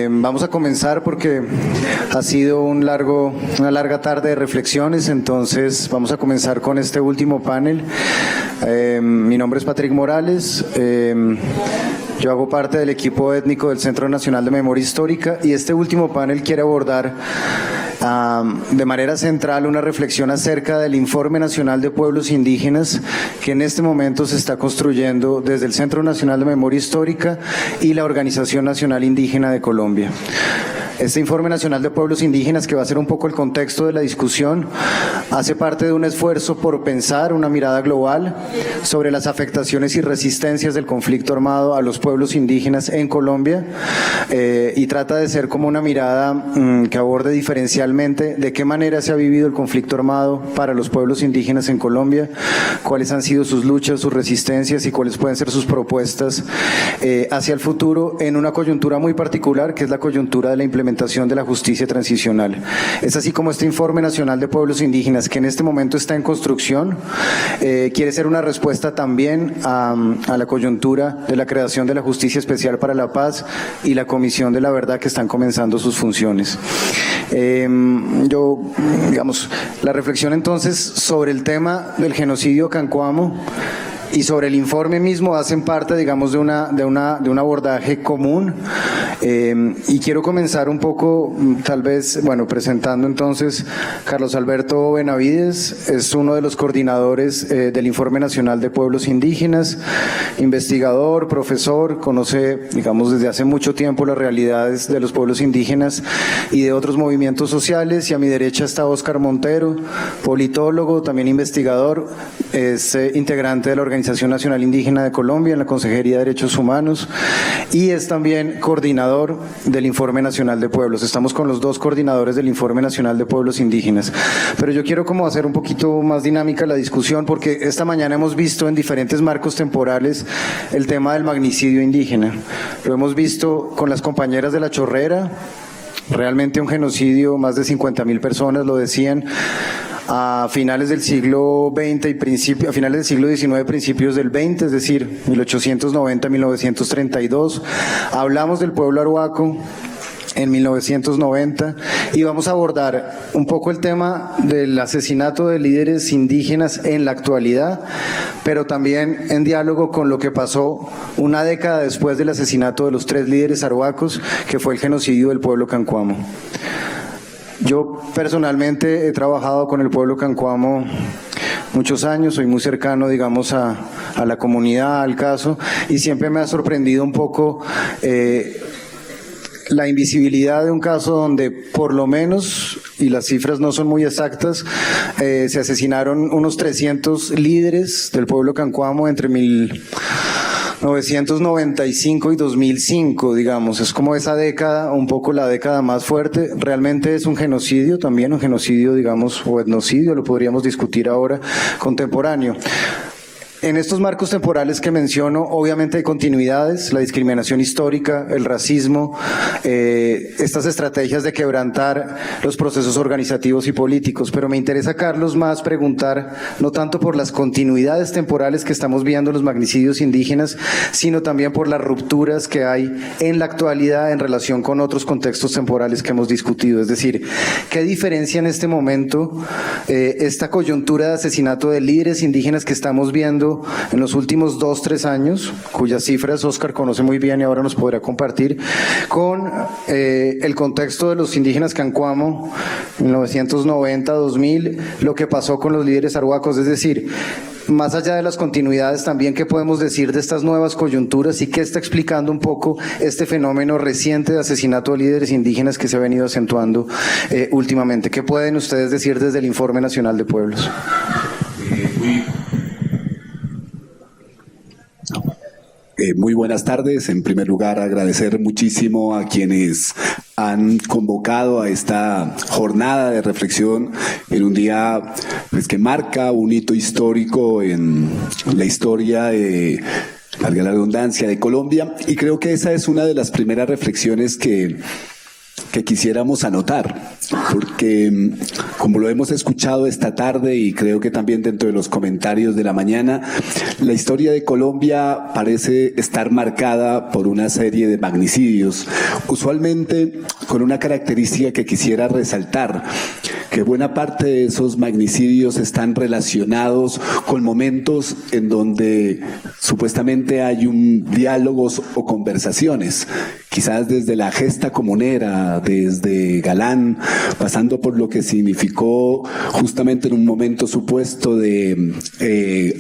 Vamos a comenzar porque ha sido una larga tarde de reflexiones, entonces vamos a comenzar con este último panel. Mi nombre es Patrick Morales, yo hago parte del equipo étnico del Centro Nacional de Memoria Histórica y este último panel quiere abordar de manera central una reflexión acerca del Informe Nacional de Pueblos Indígenas que en este momento se está construyendo desde el Centro Nacional de Memoria Histórica y la Organización Nacional Indígena de Colombia. Este Informe Nacional de Pueblos Indígenas, que va a ser un poco el contexto de la discusión, hace parte de un esfuerzo por pensar una mirada global sobre las afectaciones y resistencias del conflicto armado a los pueblos indígenas en Colombia y trata de ser como una mirada que aborde diferencialmente de qué manera se ha vivido el conflicto armado para los pueblos indígenas en Colombia, cuáles han sido sus luchas, sus resistencias y cuáles pueden ser sus propuestas hacia el futuro en una coyuntura muy particular, que es la coyuntura de la implementación de la justicia transicional. Es así como este Informe Nacional de Pueblos Indígenas, que en este momento está en construcción, quiere ser una respuesta también a la coyuntura de la creación de la Justicia Especial para la Paz y la Comisión de la Verdad, que están comenzando sus funciones. La reflexión entonces sobre el tema del genocidio cancuamo y sobre el informe mismo hacen parte, digamos, de un abordaje común. Y quiero comenzar un poco, tal vez, presentando entonces Carlos Alberto Benavides, es uno de los coordinadores del Informe Nacional de Pueblos Indígenas, investigador, profesor, conoce, digamos, desde hace mucho tiempo las realidades de los pueblos indígenas y de otros movimientos sociales. Y a mi derecha está Óscar Montero, politólogo, también investigador, es integrante de la Organización Nacional Indígena de Colombia en la Consejería de Derechos Humanos y es también coordinador del Informe Nacional de Pueblos. Estamos con los dos coordinadores del Informe Nacional de Pueblos Indígenas. Pero yo quiero como hacer un poquito más dinámica la discusión, porque esta mañana hemos visto en diferentes marcos temporales el tema del magnicidio indígena. Lo hemos visto con las compañeras de La Chorrera, realmente un genocidio, más de 50.000 personas lo decían, a finales del siglo XX y a finales del siglo XIX, principios del XX, es decir, 1890-1932. Hablamos del pueblo arhuaco en 1990 y vamos a abordar un poco el tema del asesinato de líderes indígenas en la actualidad, pero también en diálogo con lo que pasó una década después del asesinato de los 3 líderes arhuacos, que fue el genocidio del pueblo cancuamo. Yo personalmente he trabajado con el pueblo cancuamo muchos años, soy muy cercano, digamos, a la comunidad, al caso, y siempre me ha sorprendido un poco la invisibilidad de un caso donde por lo menos, y las cifras no son muy exactas, se asesinaron unos 300 líderes del pueblo cancuamo entre 1995 y 2005, digamos. Es como esa década, un poco la década más fuerte. Realmente es un genocidio también, un genocidio, digamos, o etnocidio, lo podríamos discutir ahora, contemporáneo. En estos marcos temporales que menciono, obviamente hay continuidades, la discriminación histórica, el racismo, estas estrategias de quebrantar los procesos organizativos y políticos, pero me interesa, Carlos, más preguntar, no tanto por las continuidades temporales que estamos viendo en los magnicidios indígenas, sino también por las rupturas que hay en la actualidad en relación con otros contextos temporales que hemos discutido. Es decir, ¿qué diferencia en este momento esta coyuntura de asesinato de líderes indígenas que estamos viendo en los últimos 2-3 años, cuyas cifras Óscar conoce muy bien y ahora nos podrá compartir, con el contexto de los indígenas cancuamo, 1990-2000, lo que pasó con los líderes arhuacos? Es decir, más allá de las continuidades también, ¿qué podemos decir de estas nuevas coyunturas y qué está explicando un poco este fenómeno reciente de asesinato de líderes indígenas que se ha venido acentuando últimamente? ¿Qué pueden ustedes decir desde el Informe Nacional de Pueblos? Muy buenas tardes. En primer lugar, agradecer muchísimo a quienes han convocado a esta jornada de reflexión en un día que marca un hito histórico en la historia de, valga la redundancia, de Colombia. Y creo que esa es una de las primeras reflexiones que que quisiéramos anotar, porque como lo hemos escuchado esta tarde y creo que también dentro de los comentarios de la mañana, la historia de Colombia parece estar marcada por una serie de magnicidios, usualmente con una característica que quisiera resaltar, que buena parte de esos magnicidios están relacionados con momentos en donde supuestamente hay diálogos o conversaciones, quizás desde la gesta comunera, desde Galán, pasando por lo que significó justamente en un momento supuesto de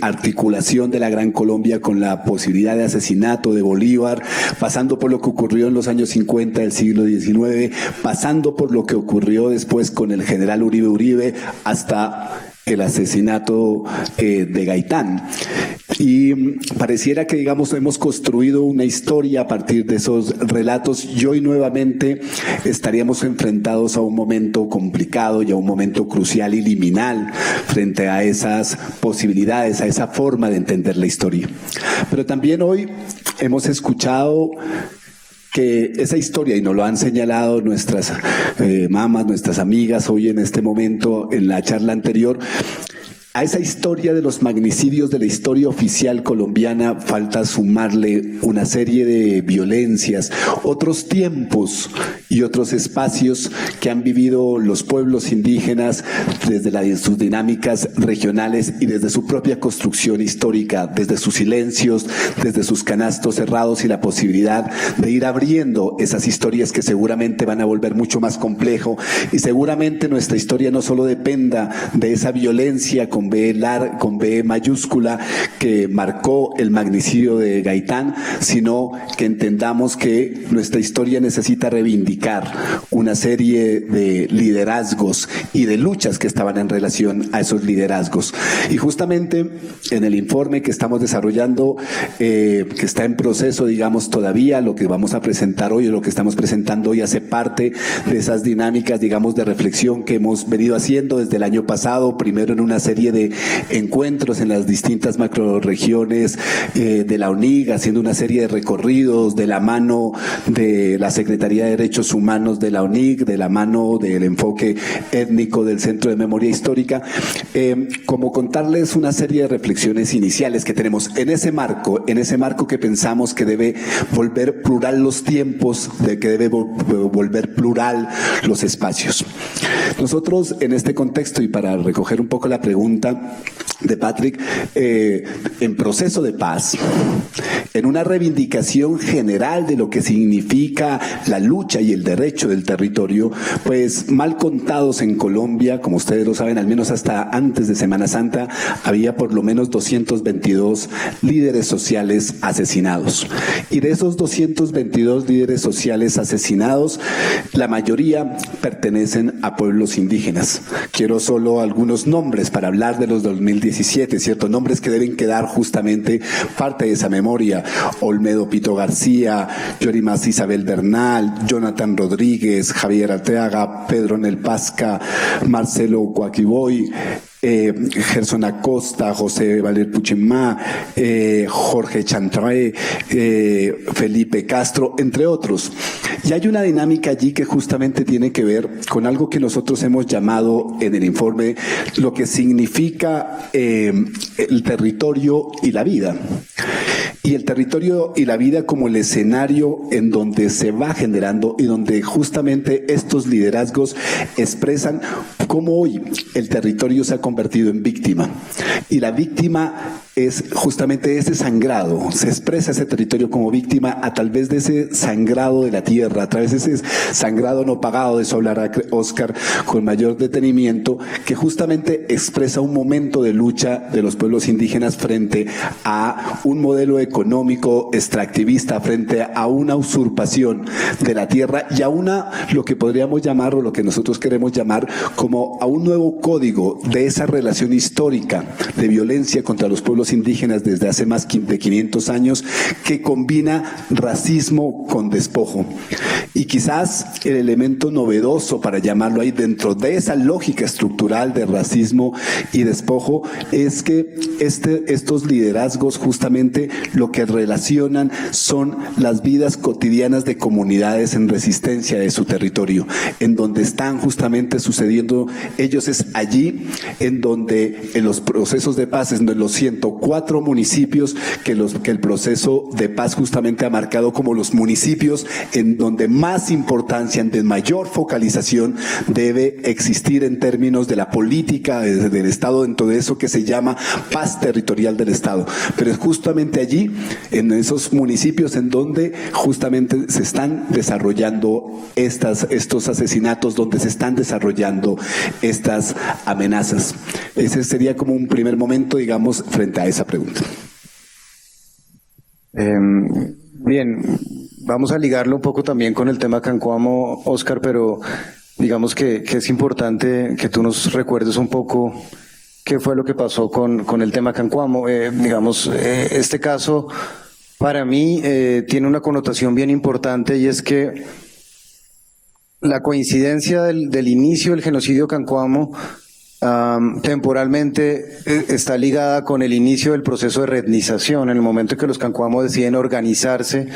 articulación de la Gran Colombia con la posibilidad de asesinato de Bolívar, pasando por lo que ocurrió en los años 50 del siglo XIX, pasando por lo que ocurrió después con el general Uribe, hasta el asesinato de Gaitán. Y pareciera que, digamos, hemos construido una historia a partir de esos relatos y hoy nuevamente estaríamos enfrentados a un momento complicado y a un momento crucial y liminal frente a esas posibilidades, a esa forma de entender la historia. Pero también hoy hemos escuchado que esa historia, y nos lo han señalado nuestras mamás, nuestras amigas hoy en este momento, en la charla anterior, a esa historia de los magnicidios de la historia oficial colombiana falta sumarle una serie de violencias, otros tiempos y otros espacios que han vivido los pueblos indígenas desde sus dinámicas regionales y desde su propia construcción histórica, desde sus silencios, desde sus canastos cerrados y la posibilidad de ir abriendo esas historias que seguramente van a volver mucho más complejo y seguramente nuestra historia no solo dependa de esa violencia con B mayúscula que marcó el magnicidio de Gaitán, sino que entendamos que nuestra historia necesita reivindicar una serie de liderazgos y de luchas que estaban en relación a esos liderazgos. Y justamente en el informe que estamos desarrollando, que está en proceso, digamos, todavía, lo que vamos a presentar hoy o lo que estamos presentando hoy hace parte de esas dinámicas, digamos, de reflexión que hemos venido haciendo desde el año pasado, primero en una serie de encuentros en las distintas macroregiones de la UNIG, haciendo una serie de recorridos de la mano de la Secretaría de Derechos Humanos de la UNIG, de la mano del enfoque étnico del Centro de Memoria Histórica, como contarles una serie de reflexiones iniciales que tenemos en ese marco que pensamos que debe volver plural los tiempos, de que debe volver plural los espacios. Nosotros en este contexto, y para recoger un poco la pregunta de Patrick, en proceso de paz, en una reivindicación general de lo que significa la lucha y el derecho del territorio, pues mal contados en Colombia, como ustedes lo saben, al menos hasta antes de Semana Santa, había por lo menos 222 líderes sociales asesinados. Y de esos 222 líderes sociales asesinados, la mayoría pertenecen a pueblos indígenas. Quiero solo algunos nombres para hablar de los 2017, ¿cierto? Nombres que deben quedar justamente parte de esa memoria. Olmedo Pito García, Yorimas Isabel Bernal, Jonathan Rodríguez, Javier Arteaga, Pedro Nelpasca, Marcelo Coaquiboy, Gerson Acosta, José Valer Puchemá, Jorge Chantrae, Felipe Castro, entre otros. Y hay una dinámica allí que justamente tiene que ver con algo que nosotros hemos llamado en el informe lo que significa el territorio y la vida. Y el territorio y la vida como el escenario en donde se va generando y donde justamente estos liderazgos expresan cómo hoy el territorio se ha convertido en víctima. Y la víctima es justamente ese sangrado, se expresa ese territorio como víctima a través de ese sangrado de la tierra, a través de ese sangrado no pagado, de eso hablará Oscar con mayor detenimiento, que justamente expresa un momento de lucha de los pueblos indígenas frente a un modelo económico extractivista, frente a una usurpación de la tierra y a lo que podríamos llamar, o lo que nosotros queremos llamar, como a un nuevo código de esa relación histórica de violencia contra los pueblos indígenas desde hace más de 500 años, que combina racismo con despojo. Y quizás el elemento novedoso, para llamarlo ahí, dentro de esa lógica estructural de racismo y despojo, es que estos liderazgos justamente lo que relacionan son las vidas cotidianas de comunidades en resistencia de su territorio, en donde están justamente sucediendo ellos. Es allí en donde en los procesos de paz, en los 104 municipios que el proceso de paz justamente ha marcado como los municipios en donde más importancia, de mayor focalización debe existir en términos de la política del Estado, dentro de eso que se llama paz territorial del Estado. Pero es justamente allí, en esos municipios, en donde justamente se están desarrollando estos asesinatos, donde se están desarrollando estas amenazas. Ese sería como un primer momento, digamos, frente a esa pregunta. Bien, vamos a ligarlo un poco también con el tema Cancuamo, Óscar, pero digamos que es importante que tú nos recuerdes un poco qué fue lo que pasó con el tema Cancuamo. Este caso para mí tiene una connotación bien importante, y es que la coincidencia del inicio del genocidio Cancuamo temporalmente está ligada con el inicio del proceso de reetnización, en el momento en que los Cancuamo deciden organizarse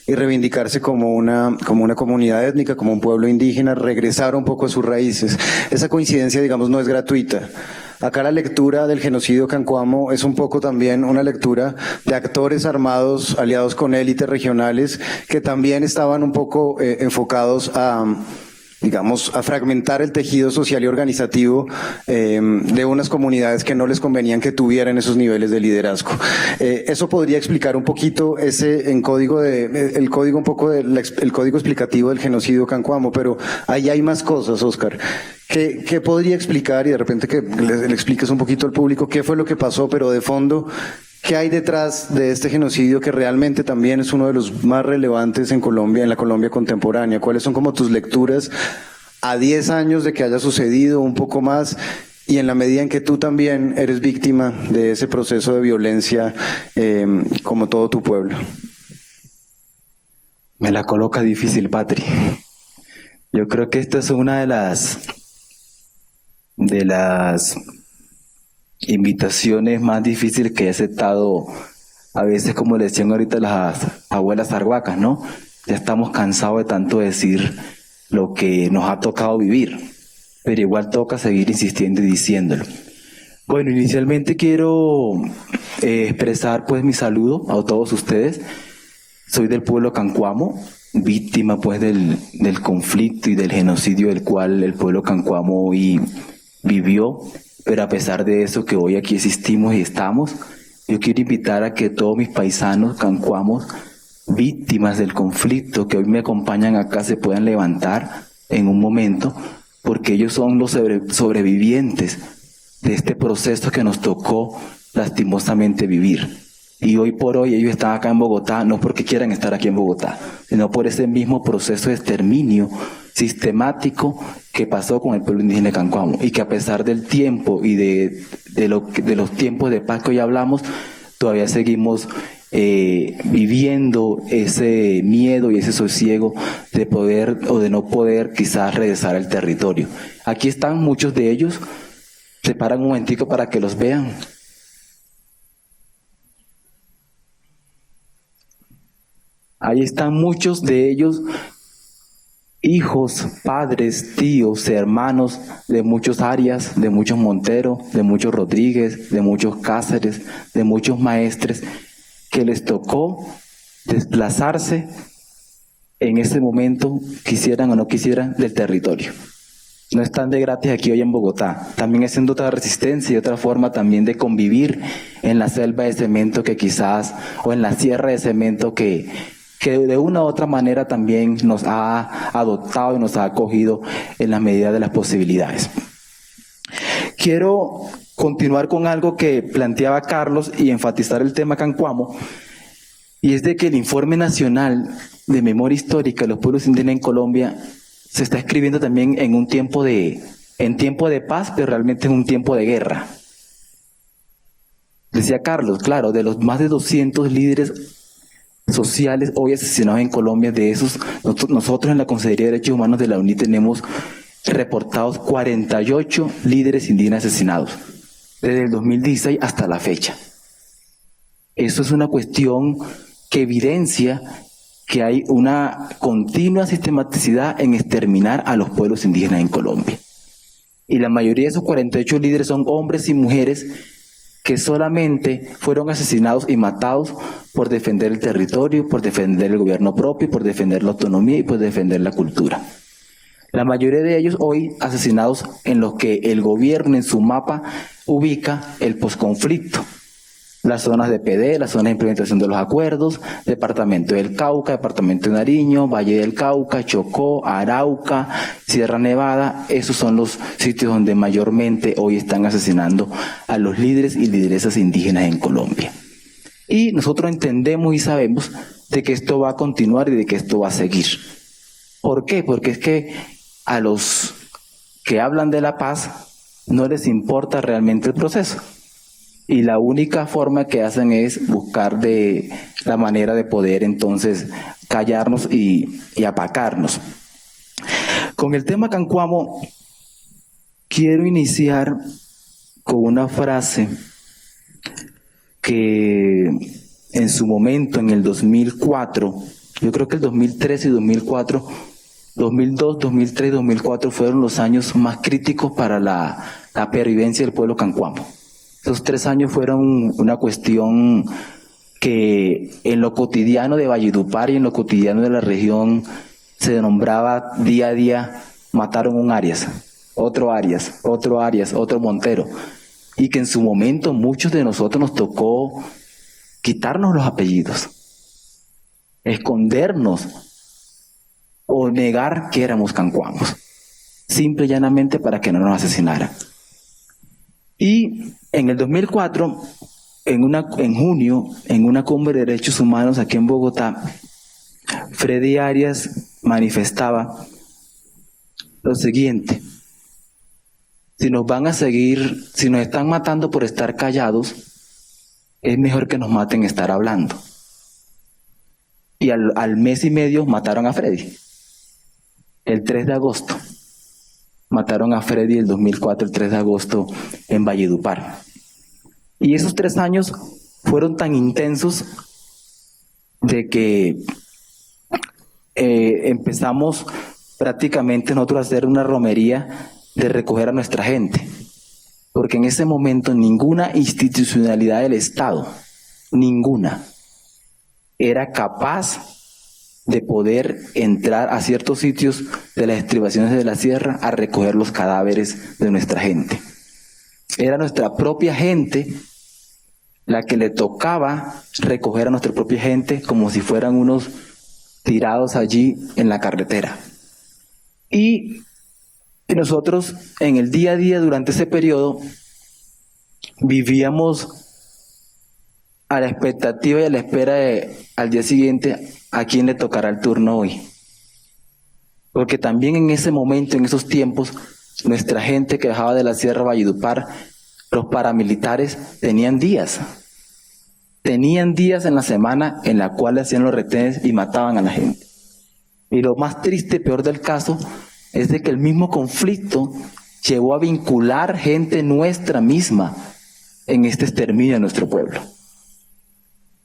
y reivindicarse como una comunidad étnica, como un pueblo indígena, regresar un poco a sus raíces. Esa coincidencia, digamos, no es gratuita. Acá la lectura del genocidio Cancuamo es un poco también una lectura de actores armados aliados con élites regionales que también estaban un poco enfocados a fragmentar el tejido social y organizativo de unas comunidades que no les convenían que tuvieran esos niveles de liderazgo. Eso podría explicar un poquito el código explicativo del genocidio Cancuamo, pero ahí hay más cosas, Óscar. ¿Qué podría explicar, y de repente que le expliques un poquito al público qué fue lo que pasó, pero de fondo, qué hay detrás de este genocidio que realmente también es uno de los más relevantes en Colombia, en la Colombia contemporánea? ¿Cuáles son como tus lecturas a 10 años de que haya sucedido, un poco más, y en la medida en que tú también eres víctima de ese proceso de violencia como todo tu pueblo? Me la coloca difícil, Patri. Yo creo que esta es una de las invitaciones más difíciles que he aceptado, a veces, como le decían ahorita las abuelas arhuacas, ¿no? Ya estamos cansados de tanto decir lo que nos ha tocado vivir, pero igual toca seguir insistiendo y diciéndolo. Bueno, inicialmente quiero expresar pues mi saludo a todos ustedes. Soy del pueblo Cancuamo, víctima pues del conflicto y del genocidio del cual el pueblo Cancuamo hoy vivió. Pero a pesar de eso, que hoy aquí existimos y estamos, yo quiero invitar a que todos mis paisanos cancuamos, víctimas del conflicto, que hoy me acompañan acá, se puedan levantar en un momento, porque ellos son los sobrevivientes de este proceso que nos tocó lastimosamente vivir. Y hoy por hoy ellos están acá en Bogotá, no porque quieran estar aquí en Bogotá, sino por ese mismo proceso de exterminio sistemático que pasó con el pueblo indígena de Cancuamo, y que a pesar del tiempo y de los tiempos de paz que hoy hablamos, todavía seguimos viviendo ese miedo y ese sosiego de poder o de no poder quizás regresar al territorio. Aquí están muchos de ellos. Se paran un momentico para que los vean. Ahí están muchos de ellos, hijos, padres, tíos, hermanos de muchos Arias, de muchos Montero, de muchos Rodríguez, de muchos Cáceres, de muchos maestres, que les tocó desplazarse en ese momento, quisieran o no quisieran, del territorio. No están de gratis aquí hoy en Bogotá. También haciendo otra resistencia y otra forma también de convivir en la selva de cemento que quizás, o en la sierra de cemento que de una u otra manera también nos ha adoptado y nos ha acogido en la medida de las posibilidades. Quiero continuar con algo que planteaba Carlos y enfatizar el tema Cancuamo, y es de que el Informe Nacional de Memoria Histórica de los Pueblos Indígenas en Colombia se está escribiendo también en tiempo de paz, pero realmente en un tiempo de guerra. Decía Carlos, claro, de los más de 200 líderes sociales hoy asesinados en Colombia. De esos, nosotros en la Consejería de Derechos Humanos de la UNI tenemos reportados 48 líderes indígenas asesinados desde el 2016 hasta la fecha. Eso es una cuestión que evidencia que hay una continua sistematicidad en exterminar a los pueblos indígenas en Colombia. Y la mayoría de esos 48 líderes son hombres y mujeres que solamente fueron asesinados y matados por defender el territorio, por defender el gobierno propio, por defender la autonomía y por defender la cultura. La mayoría de ellos hoy asesinados en los que el gobierno en su mapa ubica el posconflicto. Las zonas de PD, las zonas de implementación de los acuerdos, departamento del Cauca, departamento de Nariño, Valle del Cauca, Chocó, Arauca, Sierra Nevada. Esos son los sitios donde mayormente hoy están asesinando a los líderes y lideresas indígenas en Colombia. Y nosotros entendemos y sabemos de que esto va a continuar y de que esto va a seguir. ¿Por qué? Porque es que a los que hablan de la paz no les importa realmente el proceso. Y la única forma que hacen es buscar de la manera de poder entonces callarnos y apacarnos. Con el tema Cancuamo, quiero iniciar con una frase que en su momento, en el 2004, yo creo que el 2013 y 2004, 2002, 2003 y 2004 fueron los años más críticos para la pervivencia del pueblo Cancuamo. Esos 3 años fueron una cuestión que en lo cotidiano de Valledupar y en lo cotidiano de la región se nombraba día a día: mataron un Arias, otro Arias, otro Arias, otro Montero. Y que en su momento muchos de nosotros nos tocó quitarnos los apellidos, escondernos o negar que éramos cancuamos, simple y llanamente para que no nos asesinaran. Y en el 2004, en junio, en una cumbre de derechos humanos aquí en Bogotá, Freddy Arias manifestaba lo siguiente: si nos van a seguir, si nos están matando por estar callados, es mejor que nos maten estar hablando. Y al mes y medio mataron a Freddy. El 3 de agosto. Mataron a Freddy el 2004, el 3 de agosto, en Valledupar. Y esos 3 años fueron tan intensos de que empezamos prácticamente nosotros a hacer una romería de recoger a nuestra gente. Porque en ese momento ninguna institucionalidad del Estado, ninguna, era capaz de poder entrar a ciertos sitios de las estribaciones de la sierra a recoger los cadáveres de nuestra gente. Era nuestra propia gente la que le tocaba recoger a nuestra propia gente como si fueran unos tirados allí en la carretera. Y nosotros en el día a día durante ese periodo vivíamos a la expectativa y a la espera de al día siguiente a quién le tocará el turno hoy. Porque también en ese momento, en esos tiempos, nuestra gente que bajaba de la Sierra Valledupar, los paramilitares tenían días en la semana en la cual hacían los retenes y mataban a la gente. Y lo más triste, peor del caso, es de que el mismo conflicto llevó a vincular gente nuestra misma en este exterminio de nuestro pueblo.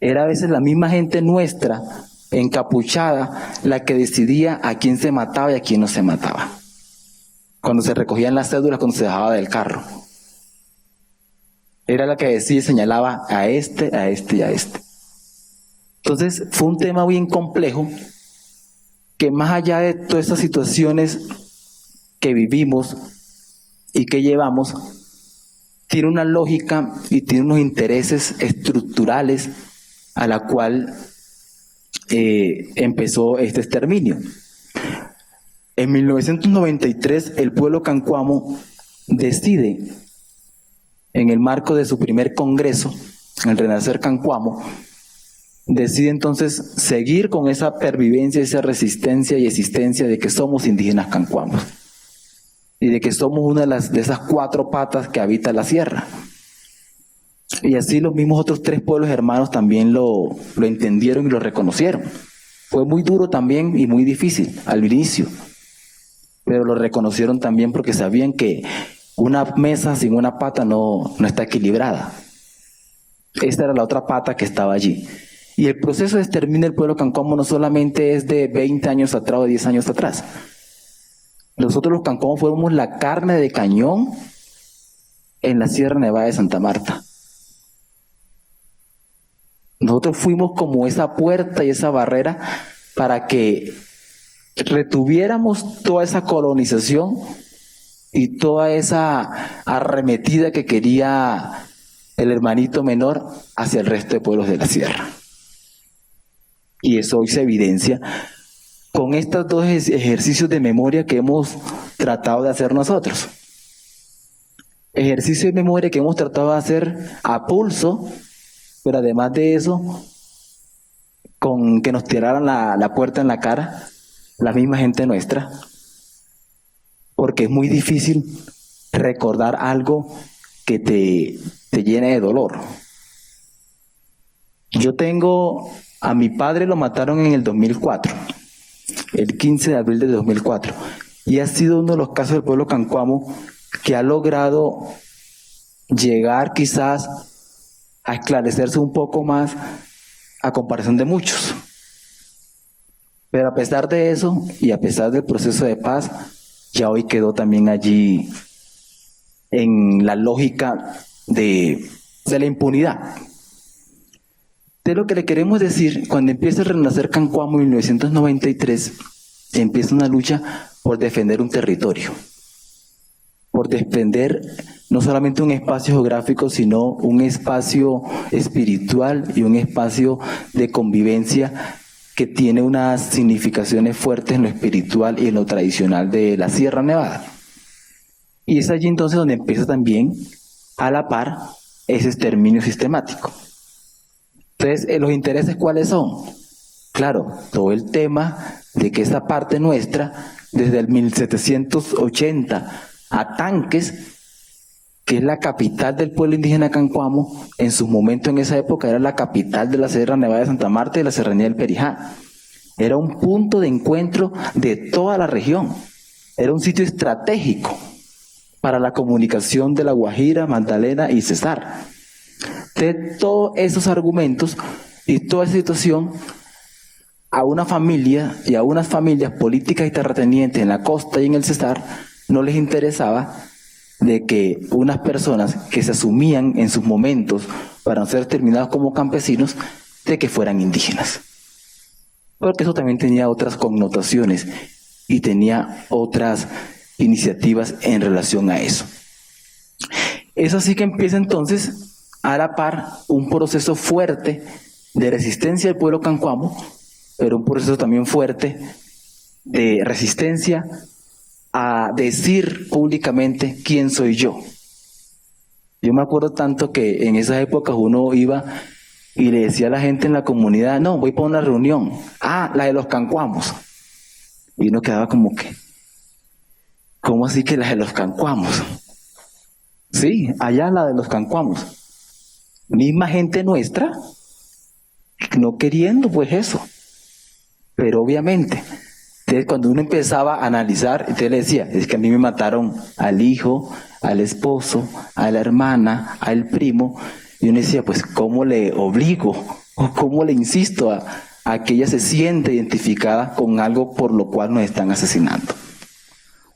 Era a veces la misma gente nuestra, encapuchada, la que decidía a quién se mataba y a quién no se mataba. Cuando se recogían las cédulas, cuando se dejaba del carro. Era la que decía y señalaba a este, a este y a este. Entonces fue un tema bien complejo que, más allá de todas estas situaciones que vivimos y que llevamos, tiene una lógica y tiene unos intereses estructurales a la cual empezó este exterminio. En 1993 el pueblo cancuamo decide, en el marco de su primer congreso, el Renacer Cancuamo, decide entonces seguir con esa pervivencia, esa resistencia y existencia de que somos indígenas cancuamos y de que somos una de esas 4 patas que habita la sierra. Y así los mismos otros 3 pueblos hermanos también lo entendieron y lo reconocieron. Fue muy duro también y muy difícil al inicio, pero lo reconocieron también porque sabían que una mesa sin una pata no está equilibrada. Esta era la otra pata que estaba allí. Y el proceso de exterminio del pueblo cancuamo no solamente es de 20 años atrás o 10 años atrás. Nosotros los cancuamos fuimos la carne de cañón en la Sierra Nevada de Santa Marta. Nosotros fuimos como esa puerta y esa barrera para que retuviéramos toda esa colonización y toda esa arremetida que quería el hermanito menor hacia el resto de pueblos de la sierra. Y eso hoy se evidencia con estos 2 ejercicios de memoria que hemos tratado de hacer nosotros. Ejercicio de memoria que hemos tratado de hacer a pulso, pero además de eso, con que nos tiraran la puerta en la cara, la misma gente nuestra, porque es muy difícil recordar algo que te llene de dolor. Yo tengo, a mi padre lo mataron en el 2004, el 15 de abril de 2004, y ha sido uno de los casos del pueblo cancuamo que ha logrado llegar quizás a esclarecerse un poco más a comparación de muchos. Pero a pesar de eso, y a pesar del proceso de paz, ya hoy quedó también allí en la lógica de la impunidad. De lo que le queremos decir, cuando empieza el renacer cancuamo en 1993, empieza una lucha por defender un territorio, por defender no solamente un espacio geográfico, sino un espacio espiritual y un espacio de convivencia que tiene unas significaciones fuertes en lo espiritual y en lo tradicional de la Sierra Nevada. Y es allí entonces donde empieza también, a la par, ese exterminio sistemático. Entonces, ¿los intereses cuáles son? Claro, todo el tema de que esa parte nuestra, desde el 1780 a Tanques, que es la capital del pueblo indígena cancuamo, en su momento, en esa época, era la capital de la Sierra Nevada de Santa Marta y de la Serranía del Perijá. Era un punto de encuentro de toda la región. Era un sitio estratégico para la comunicación de La Guajira, Magdalena y Cesar. De todos esos argumentos y toda esa situación, a una familia y a unas familias políticas y terratenientes en la costa y en el Cesar no les interesaba de que unas personas que se asumían en sus momentos para ser terminados como campesinos, de que fueran indígenas. Porque eso también tenía otras connotaciones y tenía otras iniciativas en relación a eso. Es así que empieza entonces a la par un proceso fuerte de resistencia del pueblo cancuamo, pero un proceso también fuerte de resistencia a decir públicamente quién soy yo. Yo me acuerdo tanto que en esas épocas uno iba y le decía a la gente en la comunidad, no, voy para una reunión, la de los cancuamos. Y uno quedaba como que, ¿cómo así que la de los cancuamos? Sí, allá la de los cancuamos. Misma gente nuestra, no queriendo pues eso. Pero obviamente, entonces cuando uno empezaba a analizar, entonces le decía, es que a mí me mataron al hijo, al esposo, a la hermana, al primo, y uno decía, pues ¿cómo le obligo o cómo le insisto a que ella se siente identificada con algo por lo cual nos están asesinando?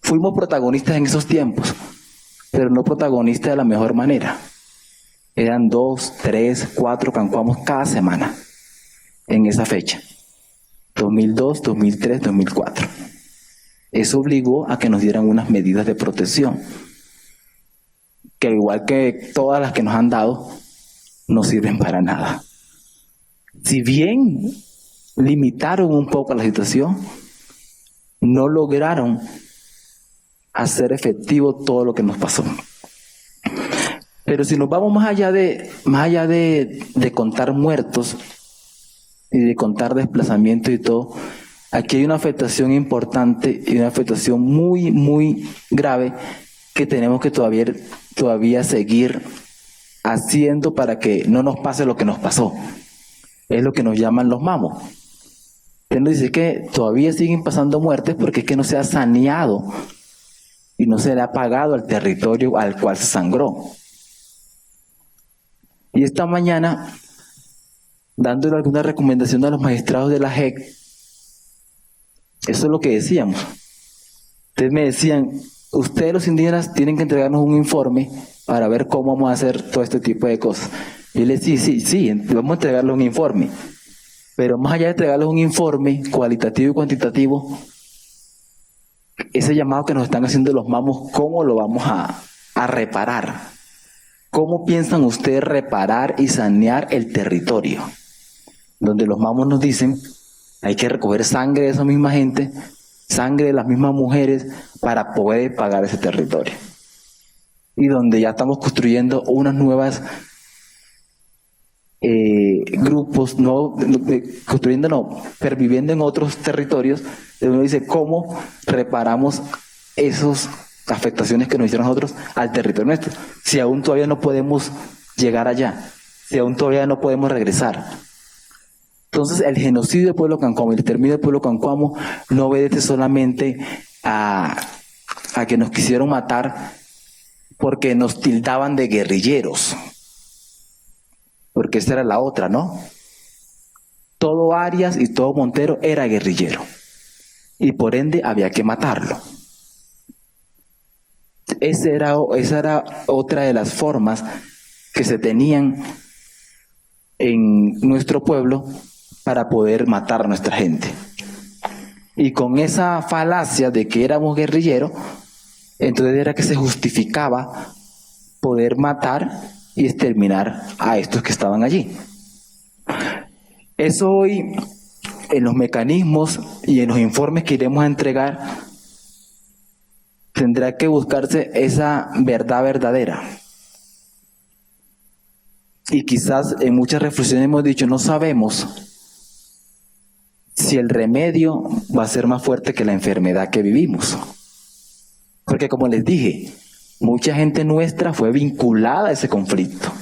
Fuimos protagonistas en esos tiempos, pero no protagonistas de la mejor manera. Eran 2, 3, 4 cancuamos cada semana en esa fecha. 2002, 2003, 2004. Eso obligó a que nos dieran unas medidas de protección, que igual que todas las que nos han dado, no sirven para nada. Si bien limitaron un poco la situación, no lograron hacer efectivo todo lo que nos pasó. Pero si nos vamos más allá de contar muertos y de contar desplazamientos y todo, aquí hay una afectación importante y una afectación muy, muy grave que tenemos que todavía seguir haciendo para que no nos pase lo que nos pasó. Es lo que nos llaman los mamos. Usted nos dice que todavía siguen pasando muertes porque es que no se ha saneado y no se le ha pagado al territorio al cual se sangró. Y esta mañana, dándole alguna recomendación a los magistrados de la JEC, eso es lo que decíamos. Ustedes me decían, ustedes los indígenas tienen que entregarnos un informe para ver cómo vamos a hacer todo este tipo de cosas. Y yo les decía, sí, vamos a entregarles un informe. Pero más allá de entregarles un informe cualitativo y cuantitativo, ese llamado que nos están haciendo los mamos, ¿cómo lo vamos a reparar? ¿Cómo piensan ustedes reparar y sanear el territorio? Donde los mamos nos dicen, hay que recoger sangre de esa misma gente, sangre de las mismas mujeres, para poder pagar ese territorio. Y donde ya estamos construyendo unas nuevas grupos, perviviendo en otros territorios, donde uno dice, ¿cómo reparamos esas afectaciones que nos hicieron nosotros al territorio nuestro? Si aún todavía no podemos llegar allá, si aún todavía no podemos regresar. Entonces, el genocidio del pueblo cancuamo, el exterminio del pueblo cancuamo, no obedece solamente a que nos quisieron matar porque nos tildaban de guerrilleros, porque esa era la otra, ¿no? Todo Arias y todo Montero era guerrillero, y por ende había que matarlo. Esa era otra de las formas que se tenían en nuestro pueblo para poder matar a nuestra gente. Y con esa falacia de que éramos guerrilleros, entonces era que se justificaba poder matar y exterminar a estos que estaban allí. Eso hoy, en los mecanismos y en los informes que iremos a entregar, tendrá que buscarse esa verdad verdadera. Y quizás en muchas reflexiones hemos dicho, no sabemos si el remedio va a ser más fuerte que la enfermedad que vivimos. Porque como les dije, mucha gente nuestra fue vinculada a ese conflicto.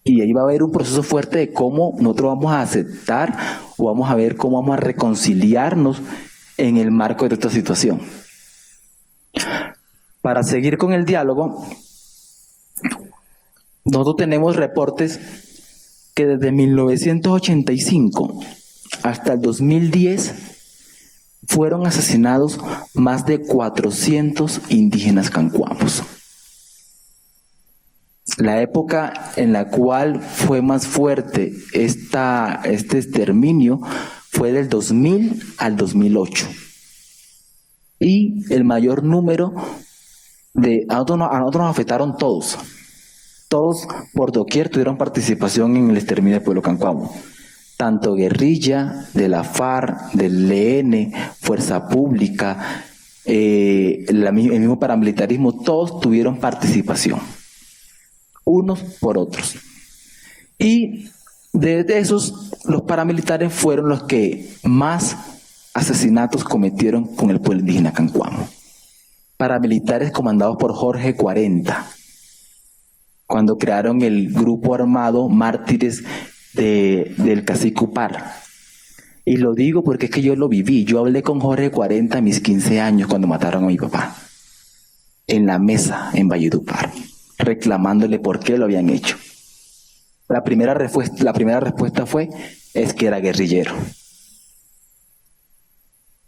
Y ahí va a haber un proceso fuerte de cómo nosotros vamos a aceptar o vamos a ver cómo vamos a reconciliarnos en el marco de esta situación. Para seguir con el diálogo, nosotros tenemos reportes que desde 1985 hasta el 2010 fueron asesinados más de 400 indígenas cancuamos. La época en la cual fue más fuerte este exterminio fue del 2000 al 2008. Y el mayor número a nosotros nos afectaron todos. Todos por doquier tuvieron participación en el exterminio del pueblo cancuamo. Tanto guerrilla, de la FARC, del ELN, Fuerza Pública, el mismo paramilitarismo, todos tuvieron participación, unos por otros. Y de esos, los paramilitares fueron los que más asesinatos cometieron con el pueblo indígena cancuamo. Paramilitares comandados por Jorge 40, cuando crearon el grupo armado Mártires del cacique Upar. Y lo digo porque es que yo lo viví. Yo hablé con Jorge 40 a mis 15 años cuando mataron a mi papá, en la mesa en Valledupar, reclamándole por qué lo habían hecho. La primera respuesta fue, es que era guerrillero.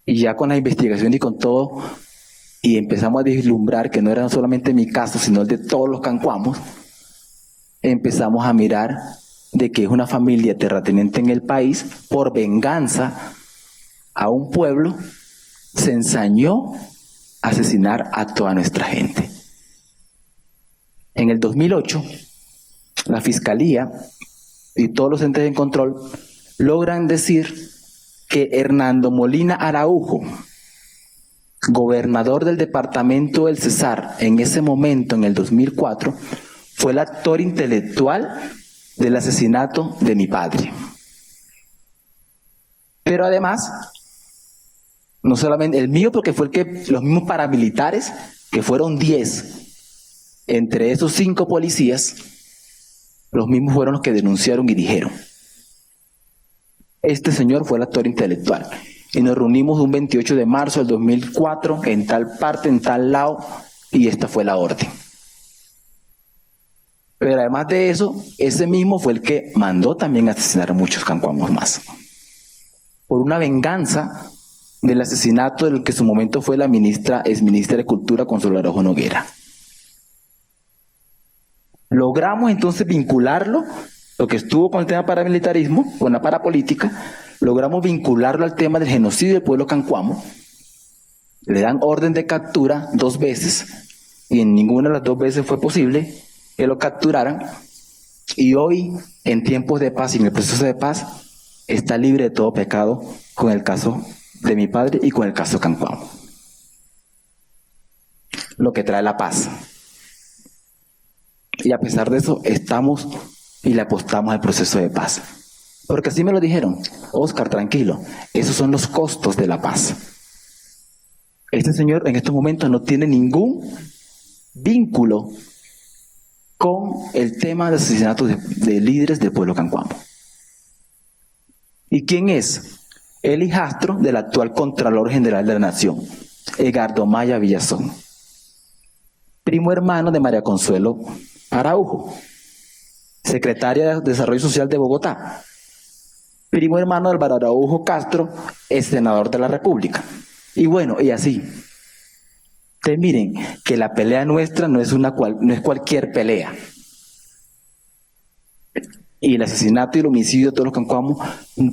Y ya con la investigación y con todo, y empezamos a vislumbrar que no era solamente mi caso, sino el de todos los cancuamos, empezamos a mirar de que es una familia terrateniente en el país, por venganza a un pueblo, se ensañó a asesinar a toda nuestra gente. En el 2008, la Fiscalía y todos los entes de control logran decir que Hernando Molina Araujo, gobernador del departamento del Cesar, en ese momento, en el 2004, fue el actor intelectual del asesinato de mi padre. Pero además, no solamente el mío, porque fue el que los mismos paramilitares, que fueron 10, Entre esos 5 policías, los mismos fueron los que denunciaron y dijeron: este señor fue el actor intelectual. Y nos reunimos un 28 de marzo del 2004 en tal parte, en tal lado, y esta fue la orden. Pero además de eso, ese mismo fue el que mandó también asesinar a muchos cancuamos más. Por una venganza del asesinato del que en su momento fue la exministra de Cultura, Consuelo Araujo Noguera. Logramos entonces vincularlo, lo que estuvo con el tema paramilitarismo, con la parapolítica, logramos vincularlo al tema del genocidio del pueblo cancuamo. Le dan orden de captura 2 veces, y en ninguna de las 2 veces fue posible que lo capturaran. Y hoy, en tiempos de paz y en el proceso de paz, está libre de todo pecado con el caso de mi padre y con el caso cancuamo. Lo que trae la paz. Y a pesar de eso, estamos y le apostamos al proceso de paz. Porque así me lo dijeron: Óscar, tranquilo, esos son los costos de la paz. Este señor en estos momentos no tiene ningún vínculo con el tema de asesinatos de líderes del pueblo cancuamo. ¿Y quién es? El hijastro del actual Contralor General de la Nación, Edgardo Maya Villazón, primo hermano de María Consuelo Araujo, secretaria de Desarrollo Social de Bogotá, primo hermano de Álvaro Araujo Castro, es senador de la República. Y bueno, y así. Ustedes miren que la pelea nuestra no es cualquier pelea. Y el asesinato y el homicidio de todos los cancuamos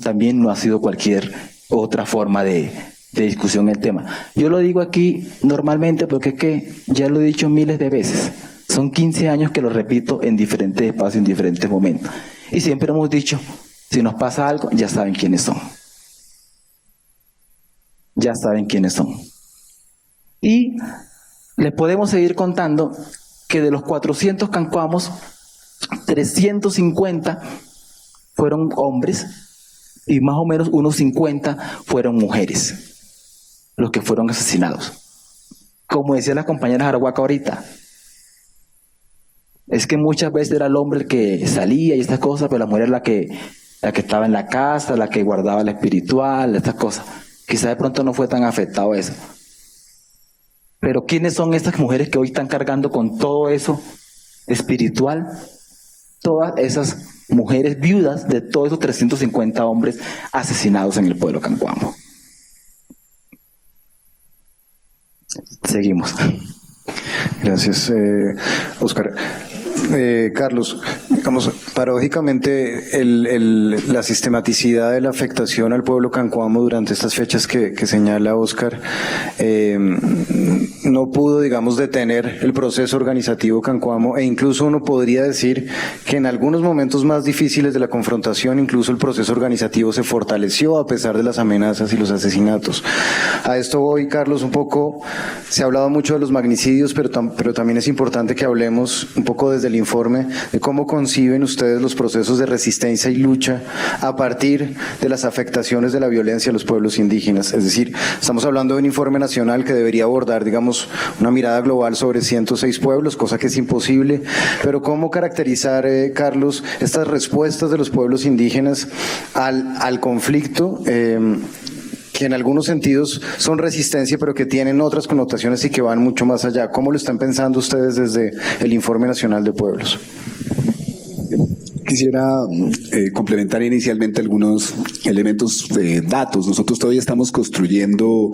también no ha sido cualquier otra forma de discusión el tema. Yo lo digo aquí normalmente porque es que ya lo he dicho miles de veces. Son 15 años que lo repito en diferentes espacios, en diferentes momentos. Y siempre hemos dicho: si nos pasa algo, ya saben quiénes son. Ya saben quiénes son. Y les podemos seguir contando que de los 400 cancuamos, 350 fueron hombres y más o menos unos 50 fueron mujeres los que fueron asesinados. Como decía la compañera Jaraguaca ahorita, es que muchas veces era el hombre el que salía y estas cosas, pero la mujer es la que estaba en la casa, la que guardaba la espiritual, estas cosas. Quizá de pronto no fue tan afectado eso. Pero ¿quiénes son estas mujeres que hoy están cargando con todo eso espiritual? Todas esas mujeres viudas de todos esos 350 hombres asesinados en el pueblo cancuamo. Seguimos. Gracias, Óscar. Carlos, digamos, paradójicamente la sistematicidad de la afectación al pueblo cancuamo durante estas fechas que señala Óscar no pudo, digamos, detener el proceso organizativo cancuamo, e incluso uno podría decir que en algunos momentos más difíciles de la confrontación incluso el proceso organizativo se fortaleció a pesar de las amenazas y los asesinatos. A esto voy, Carlos, un poco, se ha hablado mucho de los magnicidios, pero también es importante que hablemos un poco desde el informe de cómo conciben ustedes los procesos de resistencia y lucha a partir de las afectaciones de la violencia a los pueblos indígenas. Es decir, estamos hablando de un informe nacional que debería abordar, digamos, una mirada global sobre 106 pueblos, cosa que es imposible, pero cómo caracterizar, Carlos, estas respuestas de los pueblos indígenas al conflicto, que en algunos sentidos son resistencia, pero que tienen otras connotaciones y que van mucho más allá. ¿Cómo lo están pensando ustedes desde el Informe Nacional de Pueblos? Quisiera complementar inicialmente algunos elementos de datos. Nosotros todavía estamos construyendo,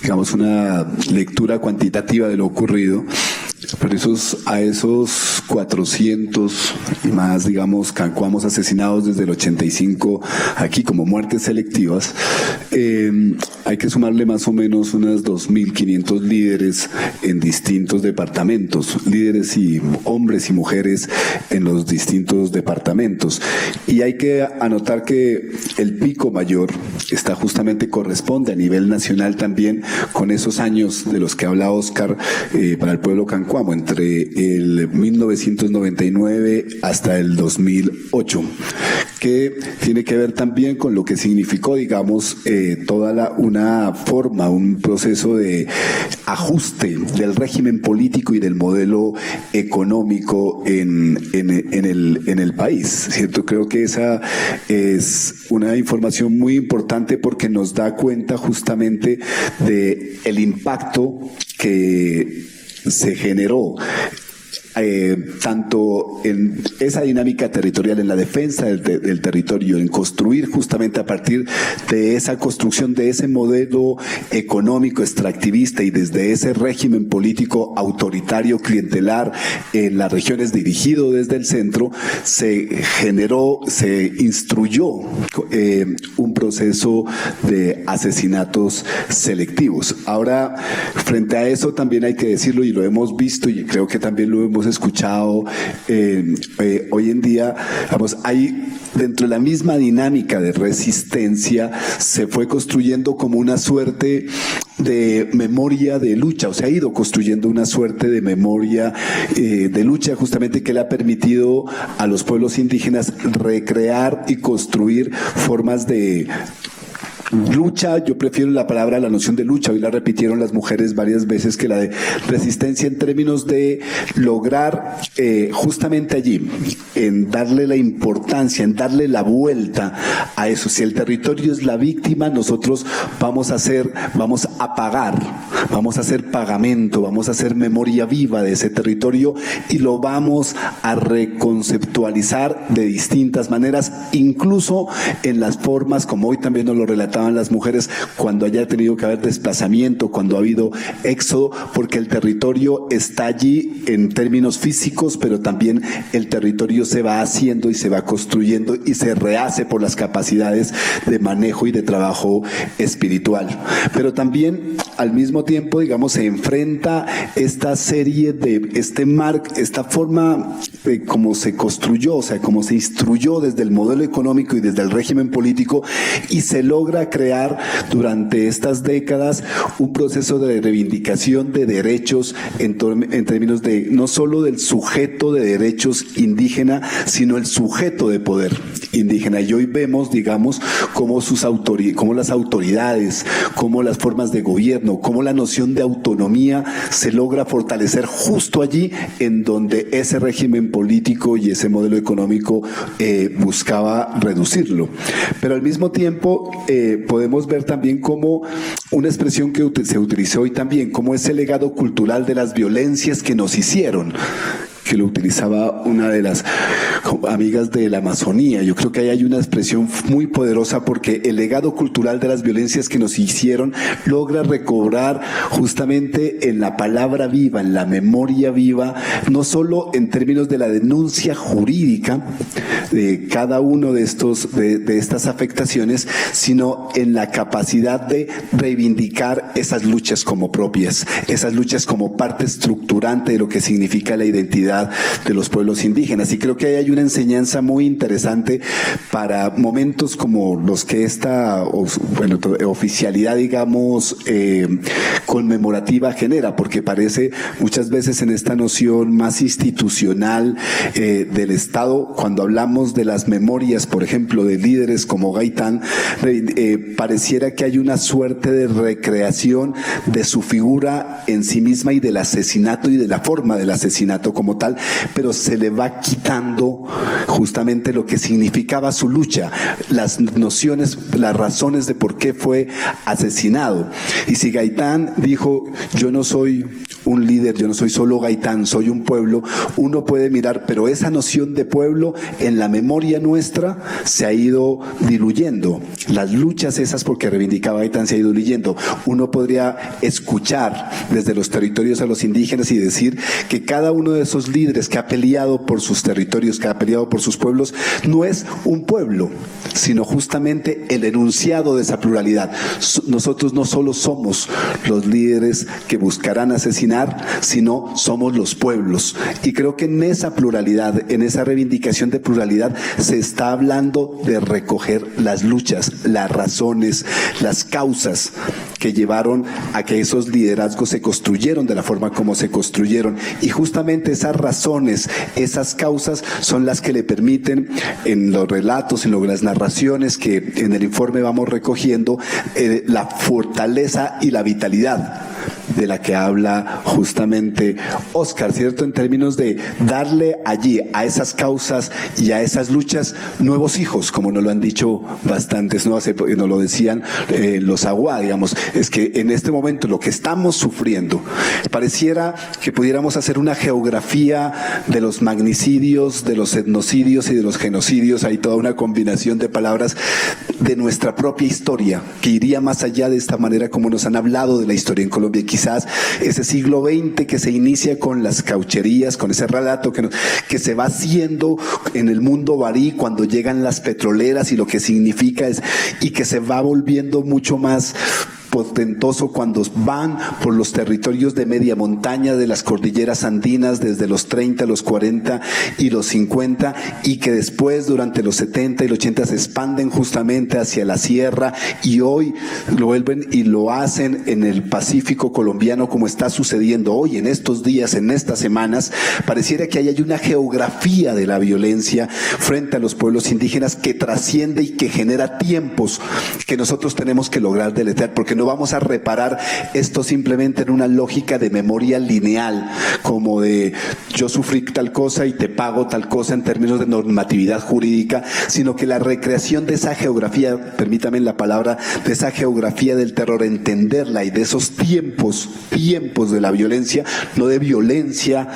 digamos, una lectura cuantitativa de lo ocurrido, pero a esos 400 y más, digamos, cancuamos asesinados desde el 85 aquí como muertes selectivas, hay que sumarle más o menos unas 2.500 líderes en distintos departamentos, líderes y hombres y mujeres en los distintos departamentos. Y hay que anotar que el pico mayor corresponde a nivel nacional también con esos años de los que habla Óscar para el pueblo cancuamo, Cuamo entre el 1999 hasta el 2008, que tiene que ver también con lo que significó, digamos, una forma, un proceso de ajuste del régimen político y del modelo económico en el país, ¿cierto? Creo que esa es una información muy importante porque nos da cuenta justamente de el impacto que se generó tanto en esa dinámica territorial, en la defensa del territorio, en construir justamente a partir de esa construcción de ese modelo económico extractivista y desde ese régimen político autoritario clientelar en las regiones dirigido desde el centro, se instruyó un proceso de asesinatos selectivos. Ahora, frente a eso también hay que decirlo, y lo hemos visto y creo que también lo hemos escuchado hoy en día, vamos, hay dentro de la misma dinámica de resistencia se fue construyendo como una suerte de memoria de lucha, o se ha ido construyendo una suerte de memoria de lucha justamente que le ha permitido a los pueblos indígenas recrear y construir formas de lucha. Yo prefiero la noción de lucha, hoy la repitieron las mujeres varias veces, que la de resistencia en términos de lograr justamente allí, en darle la importancia, en darle la vuelta a eso. Si el territorio es la víctima, nosotros vamos a pagar, vamos a hacer pagamento, vamos a hacer memoria viva de ese territorio y lo vamos a reconceptualizar de distintas maneras, incluso en las formas, como hoy también nos lo relataban las mujeres, cuando haya tenido que haber desplazamiento, cuando ha habido éxodo, porque el territorio está allí en términos físicos, pero también el territorio se va haciendo y se va construyendo y se rehace por las capacidades de manejo y de trabajo espiritual. Pero también, al mismo tiempo, digamos, se enfrenta esta serie de esta forma de cómo se construyó, o sea, cómo se instruyó desde el modelo económico y desde el régimen político, y se logra crear durante estas décadas un proceso de reivindicación de derechos en términos de no solo del sujeto de derechos indígena, sino el sujeto de poder indígena. Y hoy vemos, digamos, cómo las autoridades, cómo las formas de gobierno, cómo la noción de autonomía se logra fortalecer justo allí en donde ese régimen político y ese modelo económico buscaba reducirlo. Pero al mismo tiempo podemos ver también como una expresión que se utilizó hoy también, como ese legado cultural de las violencias que nos hicieron, que lo utilizaba una de las amigas de la Amazonía. Yo creo que ahí hay una expresión muy poderosa, porque el legado cultural de las violencias que nos hicieron logra recobrar justamente en la palabra viva, en la memoria viva, no solo en términos de la denuncia jurídica de cada uno de estas afectaciones, sino en la capacidad de reivindicar esas luchas como propias, esas luchas como parte estructurante de lo que significa la identidad de los pueblos indígenas. Y creo que ahí hay una enseñanza muy interesante para momentos como los que esta oficialidad, digamos, conmemorativa genera, porque parece muchas veces en esta noción más institucional del Estado, cuando hablamos de las memorias, por ejemplo, de líderes como Gaitán, pareciera que hay una suerte de recreación de su figura en sí misma y del asesinato y de la forma del asesinato como tal, pero se le va quitando justamente lo que significaba su lucha, las nociones, las razones de por qué fue asesinado. Y si Gaitán dijo, yo no soy un líder, yo no soy solo Gaitán, soy un pueblo, uno puede mirar, pero esa noción de pueblo en la memoria nuestra se ha ido diluyendo. Las luchas esas, porque reivindicaba Gaitán, se ha ido diluyendo. Uno podría escuchar desde los territorios a los indígenas y decir que cada uno de esos líderes que ha peleado por sus territorios, que ha peleado por sus pueblos, no es un pueblo, sino justamente el enunciado de esa pluralidad. Nosotros no solo somos los líderes que buscarán asesinar asesinar, sino somos los pueblos. Y creo que en esa pluralidad, en esa reivindicación de pluralidad, se está hablando de recoger las luchas, las razones, las causas que llevaron a que esos liderazgos se construyeron de la forma como se construyeron. Y justamente esas razones, esas causas son las que le permiten, en los relatos, en las narraciones que en el informe vamos recogiendo, la fortaleza y la vitalidad de la que habla justamente Óscar, ¿cierto? En términos de darle allí a esas causas y a esas luchas nuevos hijos, como nos lo han dicho bastantes, ¿no? Nos lo decían los Aguá, digamos, es que en este momento lo que estamos sufriendo, pareciera que pudiéramos hacer una geografía de los magnicidios, de los etnocidios y de los genocidios, hay toda una combinación de palabras de nuestra propia historia, que iría más allá de esta manera como nos han hablado de la historia en Colombia. Quizás ese siglo XX que se inicia con las caucherías, con ese relato que se va haciendo en el mundo barí cuando llegan las petroleras y lo que significa es, y que se va volviendo mucho más portentoso cuando van por los territorios de media montaña de las cordilleras andinas desde los 30, los 40 y los 50, y que después durante los 70 y los 80 se expanden justamente hacia la sierra, y hoy lo vuelven y lo hacen en el Pacífico colombiano, como está sucediendo hoy en estos días, en estas semanas. Pareciera que hay una geografía de la violencia frente a los pueblos indígenas que trasciende y que genera tiempos que nosotros tenemos que lograr deletrear, porque no vamos a reparar esto simplemente en una lógica de memoria lineal, como de yo sufrí tal cosa y te pago tal cosa en términos de normatividad jurídica, sino que la recreación de esa geografía, permítame la palabra, de esa geografía del terror, entenderla, y de esos tiempos de la violencia, no de violencia,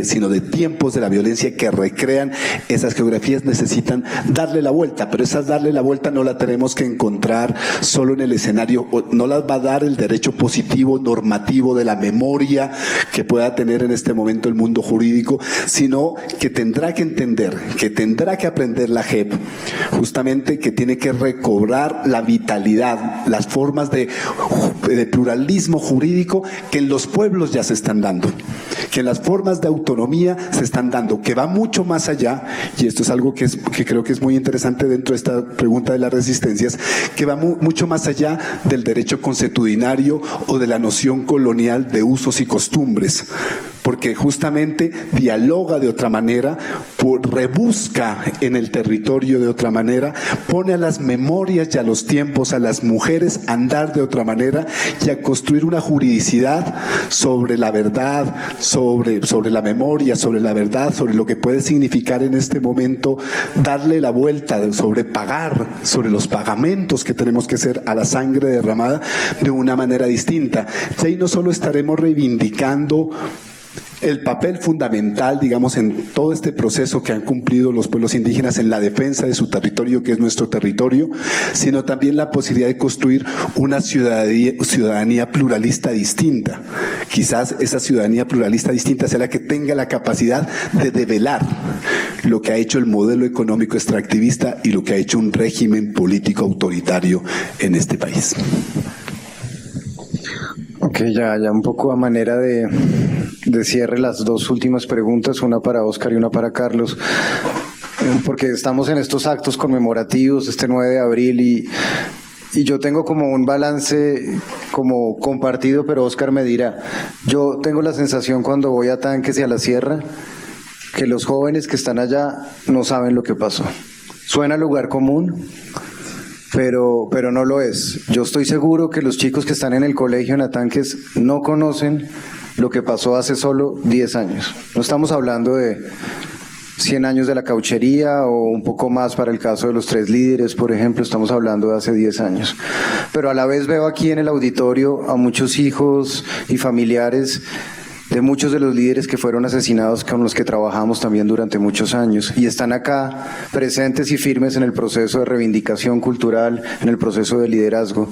sino de tiempos de la violencia que recrean esas geografías, necesitan darle la vuelta, pero esas darle la vuelta no la tenemos que encontrar solo en el escenario, no las va a dar el derecho positivo normativo de la memoria que pueda tener en este momento el mundo jurídico, sino que tendrá que entender, que tendrá que aprender la JEP, justamente que tiene que recobrar la vitalidad, las formas de pluralismo jurídico que en los pueblos ya se están dando, que en las formas de autonomía se están dando, que va mucho más allá, y esto es algo que creo que es muy interesante dentro de esta pregunta de las resistencias, que va mucho más allá del derecho consuetudinario o de la noción colonial de usos y costumbres, porque justamente dialoga de otra manera, rebusca en el territorio de otra manera, pone a las memorias y a los tiempos, a las mujeres a andar de otra manera y a construir una juridicidad sobre la verdad, sobre la memoria, sobre la verdad, sobre lo que puede significar en este momento darle la vuelta, sobre pagar, sobre los pagamentos que tenemos que hacer a la sangre derramada de una manera distinta. Y ahí no solo estaremos reivindicando el papel fundamental, digamos, en todo este proceso que han cumplido los pueblos indígenas en la defensa de su territorio, que es nuestro territorio, sino también la posibilidad de construir una ciudadanía pluralista distinta. Quizás esa ciudadanía pluralista distinta sea la que tenga la capacidad de develar lo que ha hecho el modelo económico extractivista y lo que ha hecho un régimen político autoritario en este país. Ok, ya un poco a manera de cierre, las dos últimas preguntas, una para Óscar y una para Carlos, porque estamos en estos actos conmemorativos, este 9 de abril, y yo tengo como un balance como compartido, pero Óscar me dirá. Yo tengo la sensación cuando voy a Tanques y a la Sierra, que los jóvenes que están allá no saben lo que pasó. Suena lugar común, pero no lo es. Yo estoy seguro que los chicos que están en el colegio en Atanques no conocen lo que pasó hace solo 10 años. No estamos hablando de 100 años de la cauchería o un poco más para el caso de los 3 líderes, por ejemplo, estamos hablando de hace 10 años. Pero a la vez veo aquí en el auditorio a muchos hijos y familiares de muchos de los líderes que fueron asesinados, con los que trabajamos también durante muchos años, y están acá presentes y firmes en el proceso de reivindicación cultural, en el proceso de liderazgo,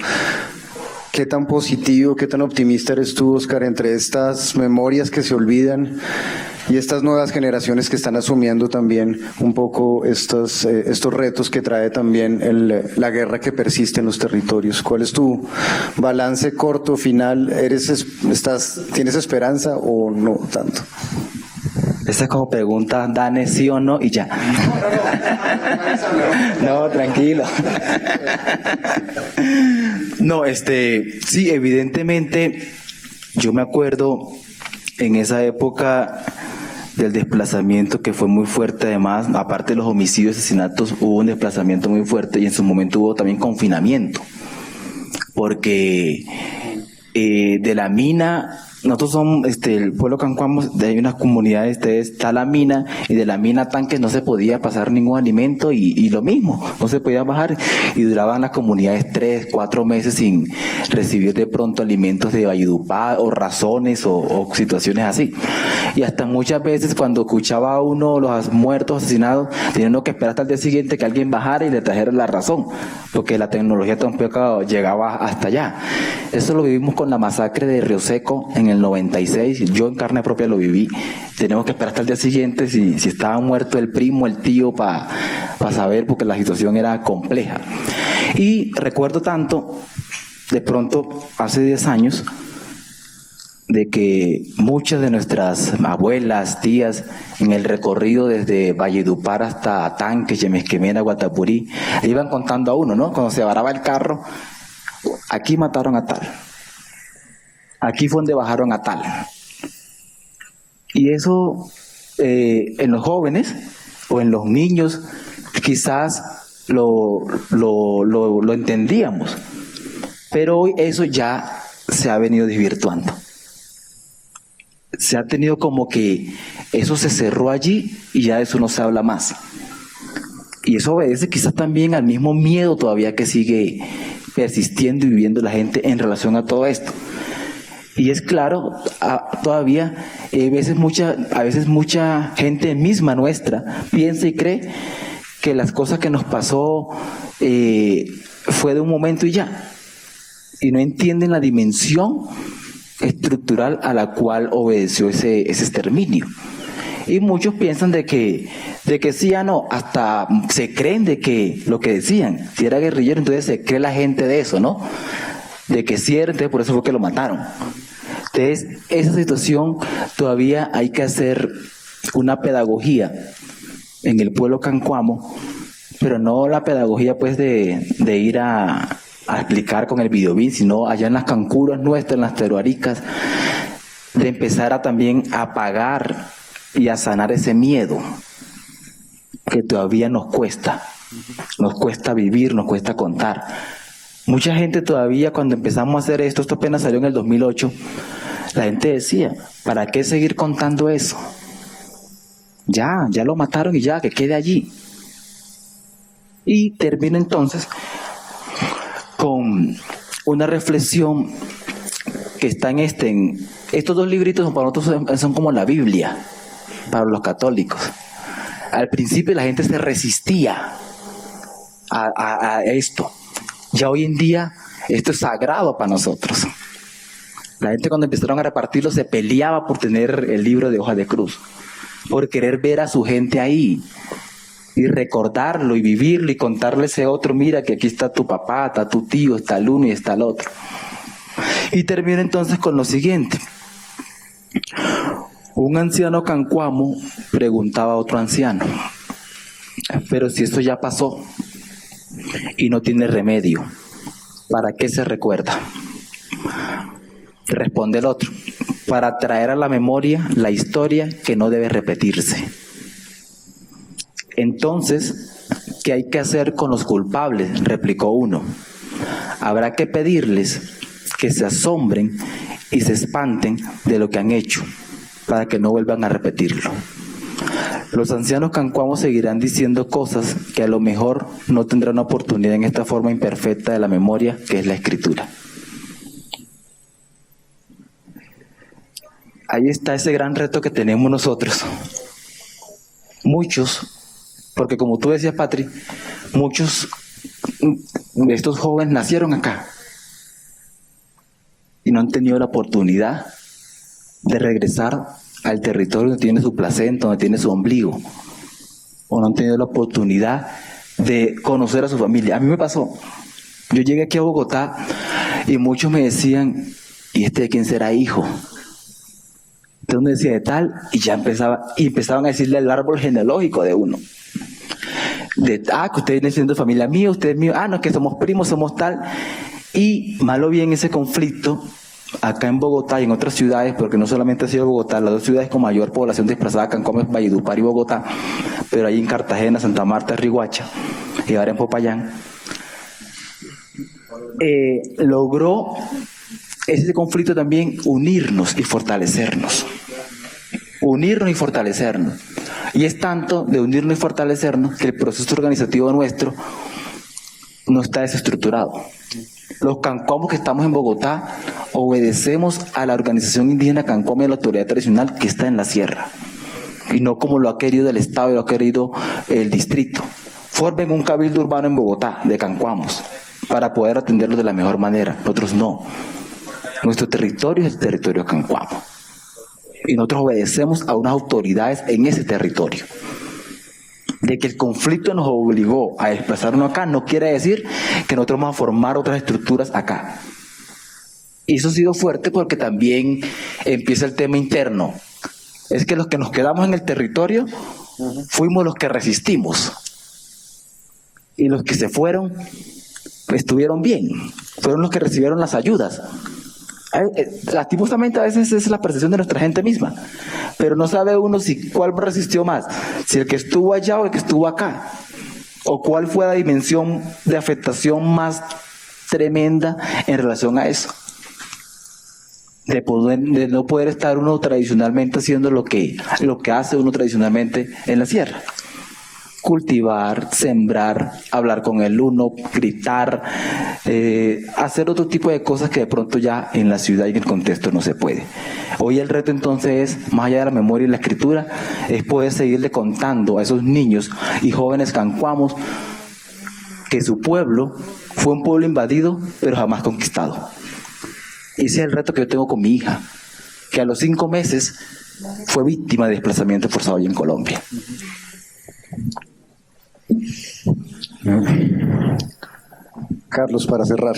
¿Qué tan positivo, qué tan optimista eres tú, Oscar, entre estas memorias que se olvidan y estas nuevas generaciones que están asumiendo también un poco estos retos que trae también la guerra que persiste en los territorios? ¿Cuál es tu balance corto, final? ¿Tienes esperanza o no tanto? Esa es como pregunta, Dane, sí o no, y ya. No, tranquilo. No, sí, evidentemente, yo me acuerdo en esa época del desplazamiento que fue muy fuerte, además, aparte de los homicidios y asesinatos, hubo un desplazamiento muy fuerte y en su momento hubo también confinamiento, porque de la mina, nosotros somos, el pueblo Cancuamo, hay unas comunidades, está la mina, y de la mina a Tanques no se podía pasar ningún alimento, y lo mismo, no se podía bajar, y duraban las comunidades 3, 4 meses sin recibir de pronto alimentos de Valledupar, o razones, o situaciones así. Y hasta muchas veces cuando escuchaba a uno los muertos, asesinados, teniendo que esperar hasta el día siguiente que alguien bajara y le trajera la razón, porque la tecnología tampoco llegaba hasta allá. Eso lo vivimos con la masacre de Río Seco en el 96, yo en carne propia lo viví. Tenemos que esperar hasta el día siguiente si estaba muerto el primo, el tío, para saber, porque la situación era compleja. Y recuerdo tanto, de pronto, hace 10 años, de que muchas de nuestras abuelas, tías, en el recorrido desde Valledupar hasta Tanques, Yemesquemera, Guatapurí, le iban contando a uno, ¿no? Cuando se varaba el carro, aquí mataron a tal, aquí fue donde bajaron a tal. Y eso en los jóvenes o en los niños quizás lo entendíamos, pero hoy eso ya se ha venido desvirtuando. Se ha tenido como que eso se cerró allí y ya de eso no se habla más. Y eso obedece quizás también al mismo miedo todavía que sigue persistiendo y viviendo la gente en relación a todo esto. Y es claro, todavía a veces mucha gente misma nuestra piensa y cree que las cosas que nos pasó fue de un momento y ya. Y no entienden la dimensión estructural a la cual obedeció ese exterminio. Y muchos piensan de que sí, ya no, hasta se creen de que lo que decían, si era guerrillero, entonces se cree la gente de eso, ¿no? De que sí era, entonces por eso fue que lo mataron. Entonces, esa situación todavía hay que hacer una pedagogía en el pueblo Cancuamo, pero no la pedagogía pues de ir a explicar con el videobin, sino allá en las cancuras nuestras, en las teruaricas, de empezar a también apagar y a sanar ese miedo que todavía nos cuesta vivir, nos cuesta contar. Mucha gente todavía, cuando empezamos a hacer esto apenas salió en el 2008, la gente decía, ¿para qué seguir contando eso? Ya lo mataron y ya, que quede allí. Y termino entonces con una reflexión que está en estos dos libritos para nosotros son como la Biblia para los católicos. Al principio la gente se resistía a esto. Ya hoy en día esto es sagrado para nosotros. La gente cuando empezaron a repartirlo se peleaba por tener el libro de hoja de cruz, por querer ver a su gente ahí y recordarlo y vivirlo y contarle a ese otro, mira que aquí está tu papá, está tu tío, está el uno y está el otro. Y termino entonces con lo siguiente. Un anciano cancuamo preguntaba a otro anciano, pero si esto ya pasó y no tiene remedio, ¿para qué se recuerda? Responde el otro, para traer a la memoria la historia que no debe repetirse. Entonces, ¿qué hay que hacer con los culpables?, replicó uno. Habrá que pedirles que se asombren y se espanten de lo que han hecho, para que no vuelvan a repetirlo. Los ancianos cancuamos seguirán diciendo cosas que a lo mejor no tendrán oportunidad en esta forma imperfecta de la memoria que es la escritura. Ahí está ese gran reto que tenemos nosotros. Muchos, porque como tú decías, Patri, muchos de estos jóvenes nacieron acá. y no han tenido la oportunidad de regresar al territorio donde tiene su placenta, donde tiene su ombligo, o no han tenido la oportunidad de conocer a su familia. A mí me pasó, yo llegué aquí a Bogotá y muchos me decían, ¿y este de quién será hijo? De uno decía de tal, y ya empezaban a decirle el árbol genealógico de uno. Que usted viene siendo familia mía, usted es mío, no, que somos primos, somos tal. Y malo bien ese conflicto, acá en Bogotá y en otras ciudades, porque no solamente ha sido Bogotá, las dos ciudades con mayor población desplazada, Cancún, Valledupar y Bogotá, pero ahí en Cartagena, Santa Marta, Riohacha y ahora en Popayán, logró ese conflicto también unirnos y fortalecernos. Unirnos y fortalecernos. Y es tanto de unirnos y fortalecernos que el proceso organizativo nuestro no está desestructurado. Los cancuamos que estamos en Bogotá obedecemos a la organización indígena cancuamo y a la autoridad tradicional que está en la sierra. Y no como lo ha querido el Estado y lo ha querido el distrito. Formen un cabildo urbano en Bogotá de cancuamos para poder atenderlos de la mejor manera. Nosotros no. Nuestro territorio es el territorio cancuamo. Y nosotros obedecemos a unas autoridades en ese territorio. De que el conflicto nos obligó a desplazarnos acá no quiere decir que nosotros vamos a formar otras estructuras acá. Y eso ha sido fuerte porque también empieza el tema interno. Es que los que nos quedamos en el territorio fuimos los que resistimos. Y los que se fueron estuvieron bien. Fueron los que recibieron las ayudas. Lastimosamente a veces es la percepción de nuestra gente misma, pero no sabe uno cuál resistió más, si el que estuvo allá o el que estuvo acá, o cuál fue la dimensión de afectación más tremenda en relación a eso, de no poder estar uno tradicionalmente haciendo lo que hace uno tradicionalmente en la sierra. Cultivar, sembrar, hablar con el uno, gritar, hacer otro tipo de cosas que de pronto ya en la ciudad y en el contexto no se puede. Hoy el reto entonces es, más allá de la memoria y la escritura, es poder seguirle contando a esos niños y jóvenes cancuamos que su pueblo fue un pueblo invadido, pero jamás conquistado. Ese es el reto que yo tengo con mi hija, que a los 5 meses fue víctima de desplazamiento forzado allí en Colombia. Carlos, para cerrar,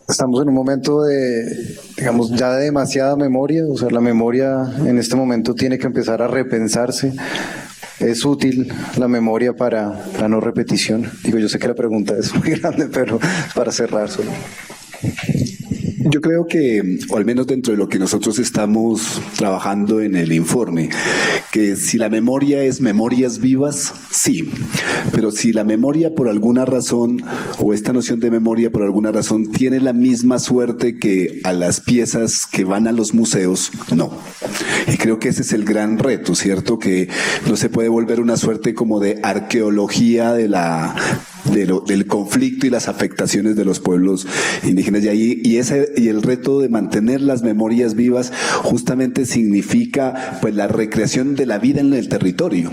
estamos en un momento de, digamos, ya de demasiada memoria, o sea, la memoria en este momento tiene que empezar a repensarse. ¿Es útil la memoria para la no repetición? Digo, yo sé que la pregunta es muy grande, pero para cerrar solo. Yo creo que, o al menos dentro de lo que nosotros estamos trabajando en el informe, que si la memoria es memorias vivas, sí, pero si la memoria por alguna razón, o esta noción de memoria por alguna razón, tiene la misma suerte que a las piezas que van a los museos, no. Y creo que ese es el gran reto, ¿cierto? Que no se puede volver una suerte como de arqueología del conflicto y las afectaciones de los pueblos indígenas y el reto de mantener las memorias vivas justamente significa pues la recreación de la vida en el territorio.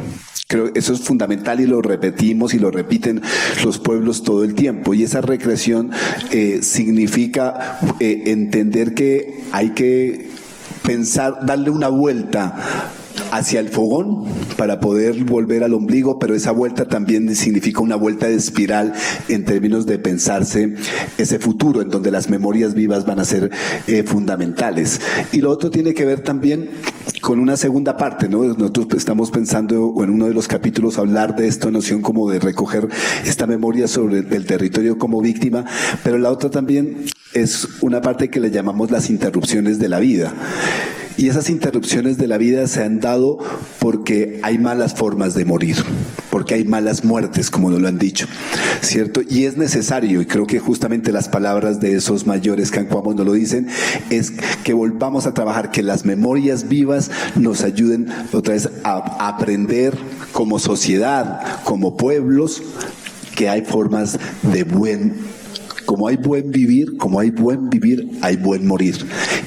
Creo que eso es fundamental y lo repetimos y lo repiten los pueblos todo el tiempo, y esa recreación significa entender que hay que pensar, darle una vuelta hacia el fogón para poder volver al ombligo, pero esa vuelta también significa una vuelta de espiral en términos de pensarse ese futuro en donde las memorias vivas van a ser fundamentales. Y lo otro tiene que ver también con una segunda parte, ¿no? Nosotros estamos pensando en uno de los capítulos hablar de esta noción como de recoger esta memoria sobre el territorio como víctima, pero la otra también es una parte que le llamamos las interrupciones de la vida. Y esas interrupciones de la vida se han dado porque hay malas formas de morir, porque hay malas muertes, como nos lo han dicho, ¿cierto? Y es necesario, y creo que justamente las palabras de esos mayores cancuamos nos lo dicen, es que volvamos a trabajar, que las memorias vivas nos ayuden otra vez a aprender como sociedad, como pueblos, que hay formas de como hay buen vivir, hay buen morir.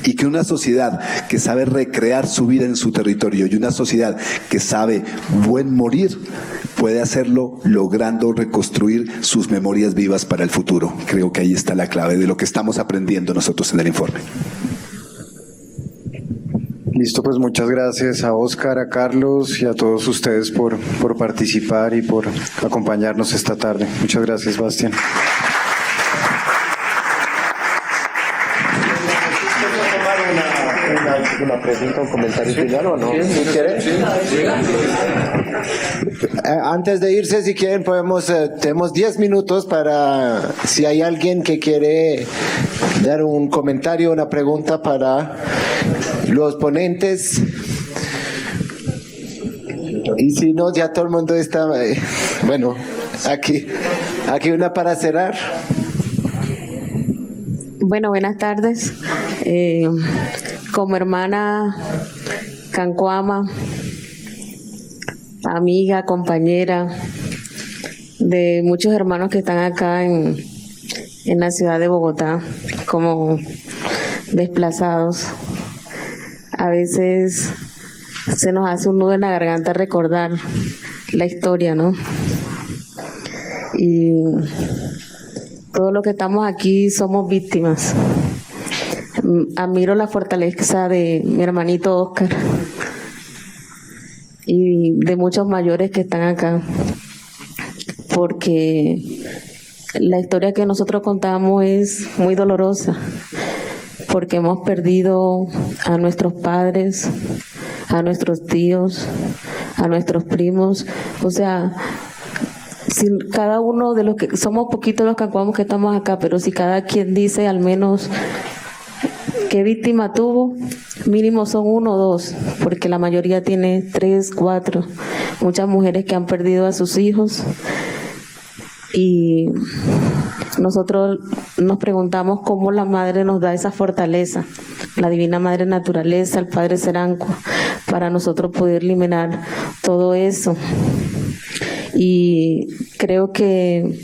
y que una sociedad que sabe recrear su vida en su territorio y una sociedad que sabe buen morir puede hacerlo logrando reconstruir sus memorias vivas para el futuro. Creo que ahí está la clave de lo que estamos aprendiendo nosotros en el informe. Listo, pues muchas gracias a Óscar, a Carlos y a todos ustedes por participar y por acompañarnos esta tarde. Muchas gracias, Bastián. Una pregunta, un comentario final o no? ¿Sí quieren? Antes de irse, si quieren, tenemos 10 minutos para, si hay alguien que quiere dar un comentario, una pregunta para los ponentes. Y si no, ya todo el mundo está, bueno, aquí una para cerrar. Bueno, buenas tardes. Como hermana cancuama, amiga, compañera de muchos hermanos que están acá en la ciudad de Bogotá como desplazados, a veces se nos hace un nudo en la garganta recordar la historia, ¿no? Y todos los que estamos aquí somos víctimas. Admiro la fortaleza de mi hermanito Óscar y de muchos mayores que están acá, porque la historia que nosotros contamos es muy dolorosa, porque hemos perdido a nuestros padres, a nuestros tíos, a nuestros primos, o sea, si cada uno de los que somos poquitos los cancuamos que estamos acá, pero si cada quien dice al menos qué víctima tuvo, mínimo son 1 o 2, porque la mayoría tiene 3, 4, muchas mujeres que han perdido a sus hijos, y nosotros nos preguntamos cómo la madre nos da esa fortaleza, la divina madre naturaleza, el Padre Seranco, para nosotros poder eliminar todo eso. Y creo que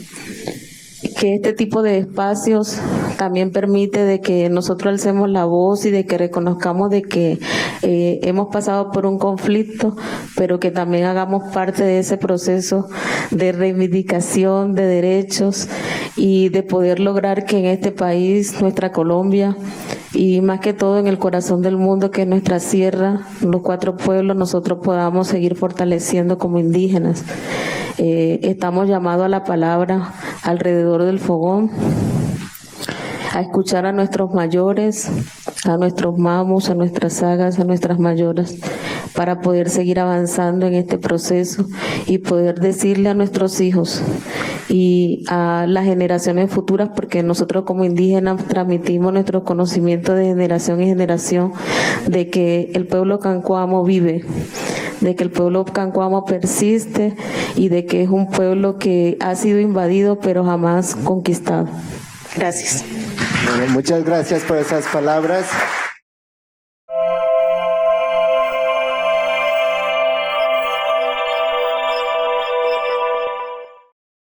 este tipo de espacios también permite de que nosotros alcemos la voz y de que reconozcamos de que hemos pasado por un conflicto, pero que también hagamos parte de ese proceso de reivindicación de derechos y de poder lograr que en este país, nuestra Colombia, y más que todo en el corazón del mundo, que es nuestra sierra, los 4 pueblos, nosotros podamos seguir fortaleciendo como indígenas. Estamos llamados a la palabra alrededor del fogón, a escuchar a nuestros mayores, a nuestros mamos, a nuestras sagas, a nuestras mayoras, para poder seguir avanzando en este proceso y poder decirle a nuestros hijos y a las generaciones futuras, porque nosotros como indígenas transmitimos nuestro conocimiento de generación en generación, de que el pueblo cancuamo vive, de que el pueblo cancuamo persiste y de que es un pueblo que ha sido invadido pero jamás conquistado. Gracias. Bueno, muchas gracias por esas palabras.